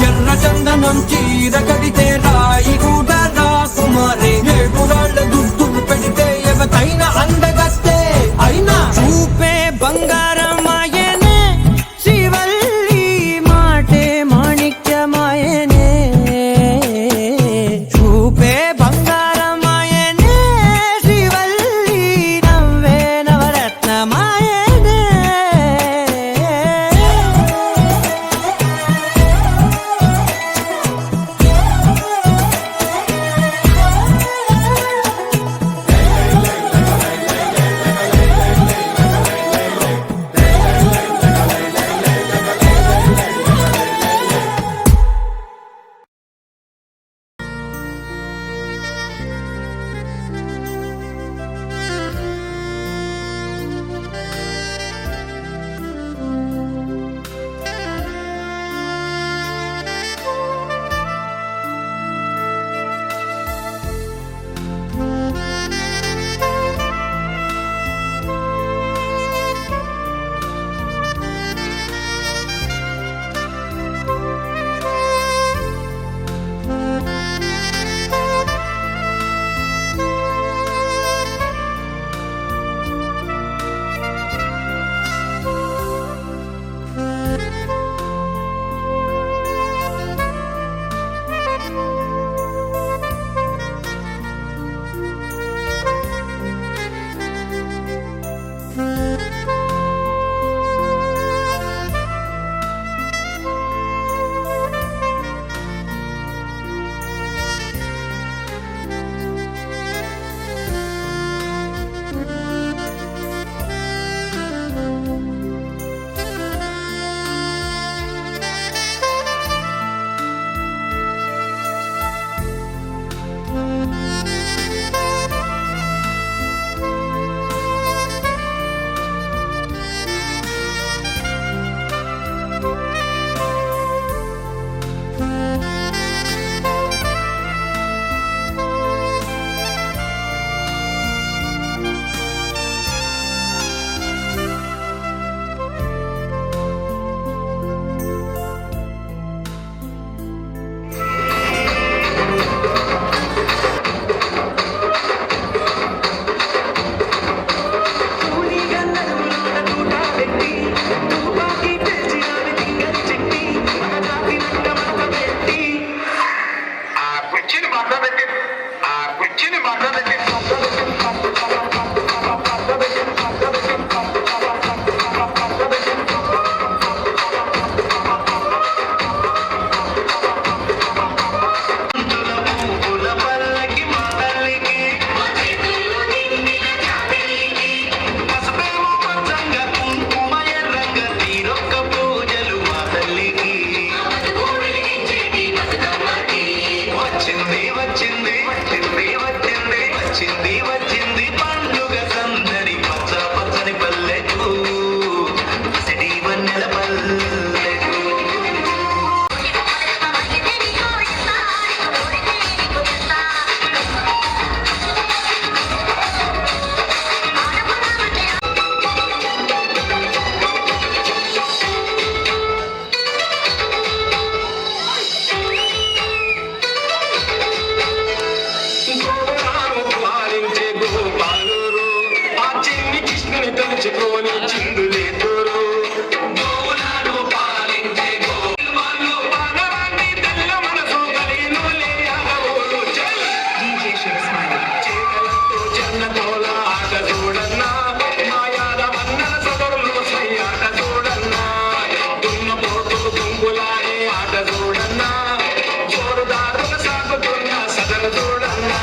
ఎర్ర చందనం చీర కడితే రాయి కూడా రాకుమారే, 7 రాళ్ళ దుస్తులు పెడితే ఎవతైనా అందగస్తే అయినా. చూపే బంగారమాయనే, శ్రీవల్లి మాటే మాణిక్యమాయనే. చూపే బంగారమాయనే, శ్రీవల్లి నవ్వే నవరత్నమాయనే. పెంచుకొని చిందులే తోరు తెల్ల మనసు కలిగినోలే ఆగవోలు చేతలతో జన్నతోల ఆట చూడన్నా మాయాద వన్నల సదరులు సయ్యాట చూడన్నా దున్నపోతులు గుంపులాడే ఆట చూడన్నా జోరుదారుల సాగుతున్న సదర చూడన్నా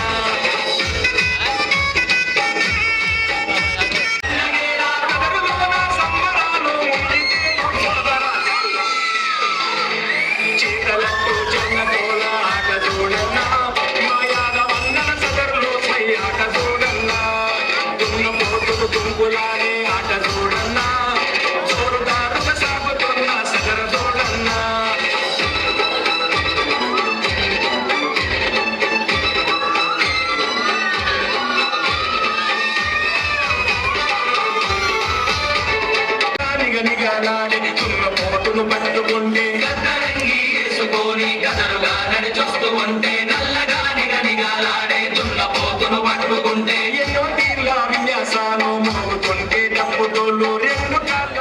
చేతలతో జన్నతోల ఆట చూడన్నా మాయాద వన్నల సదరులు సయ్యాట చూడన్నా దున్నపోతులు గుంపులాడే ఆట చూడన్నా జోరుదారుల సాగుతున్న సదర చూడన్నా నిగనిగలాడే దున్నపోతును పట్టుకుంటే గద్దరంగి వేసుకొని గదరుగా నడిచొస్తూ ఉంటే నల్లగా నిగనిగలాడే దున్నపోతును పట్టుకుంటే ఎన్నో తీర్ల విన్యాసాలు మోగుతుంటే డప్పుతోళ్ళు రెండు కాళ్ళ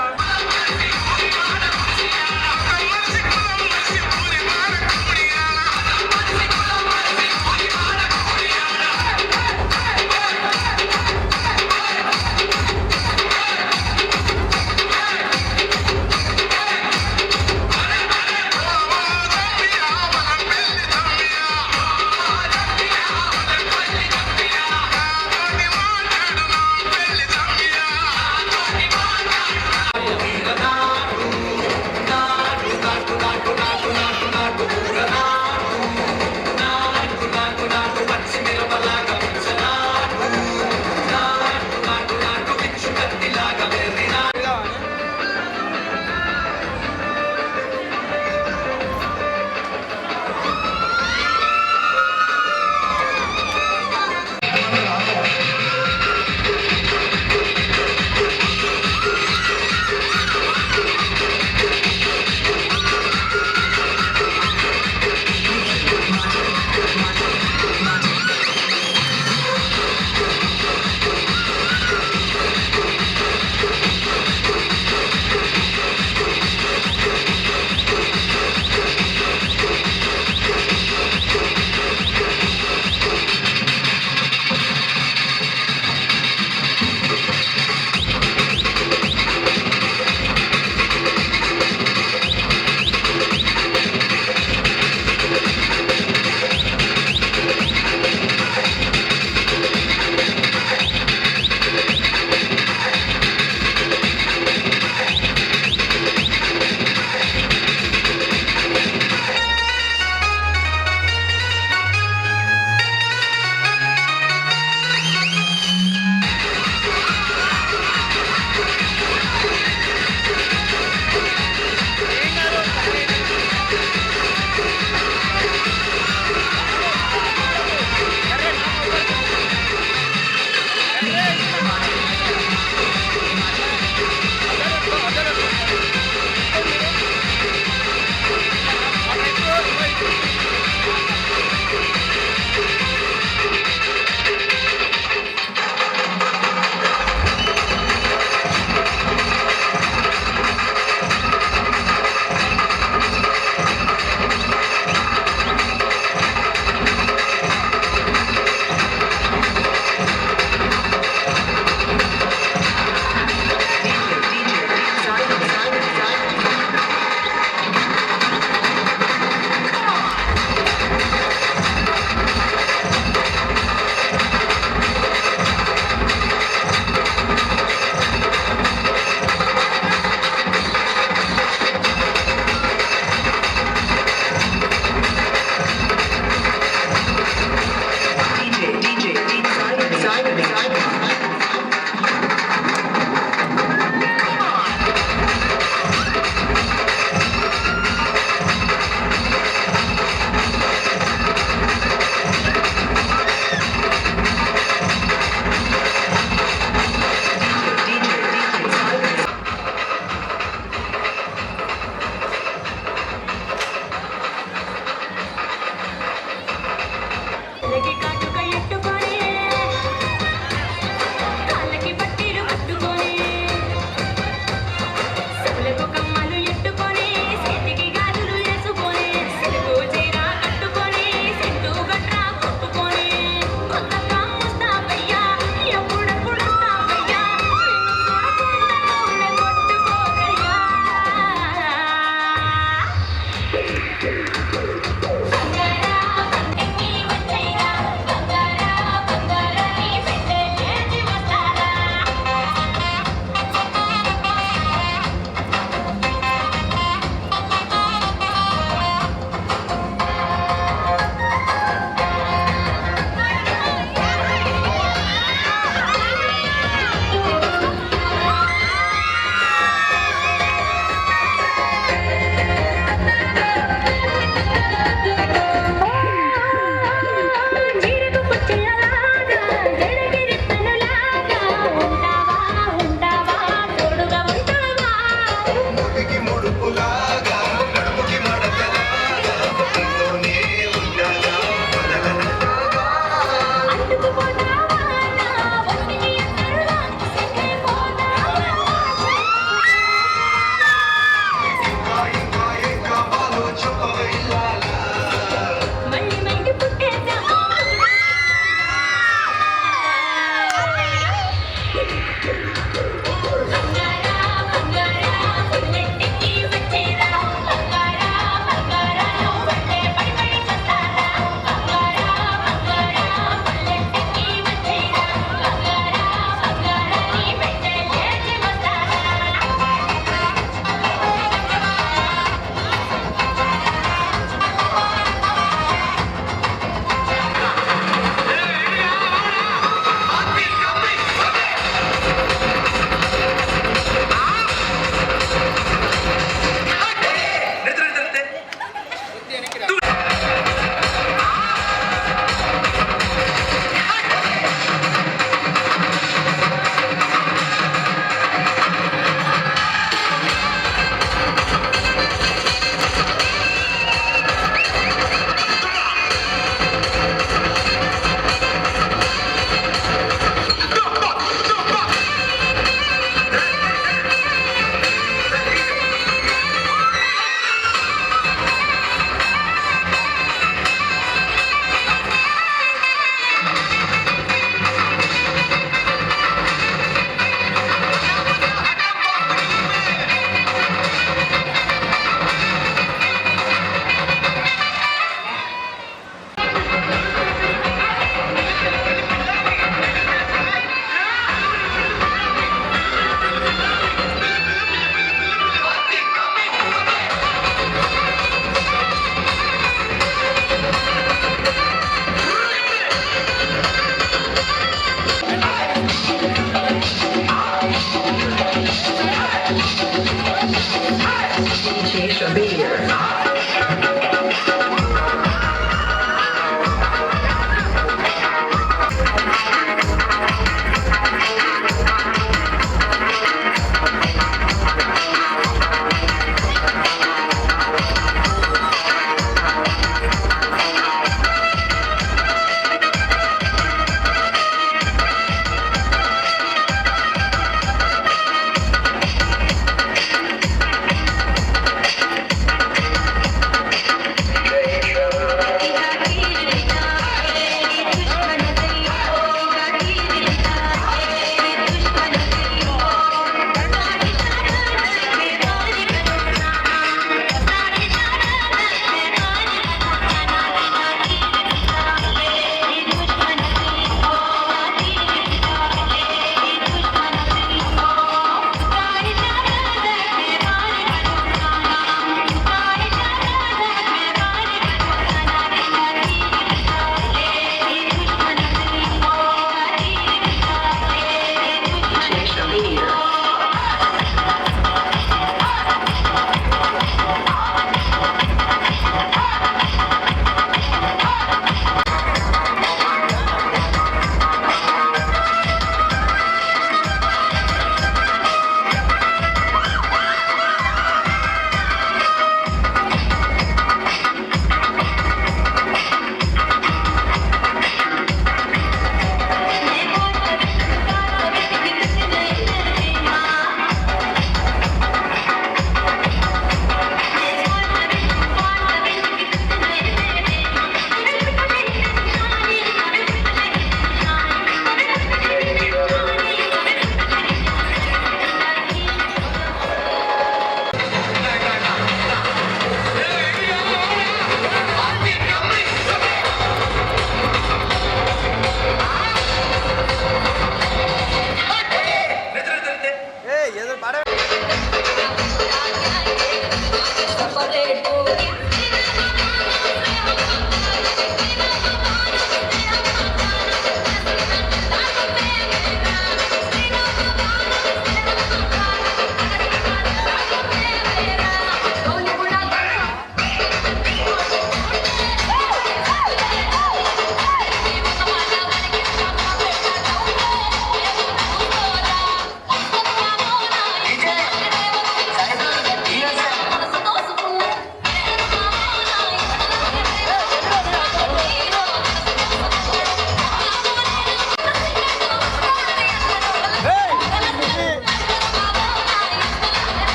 పాడే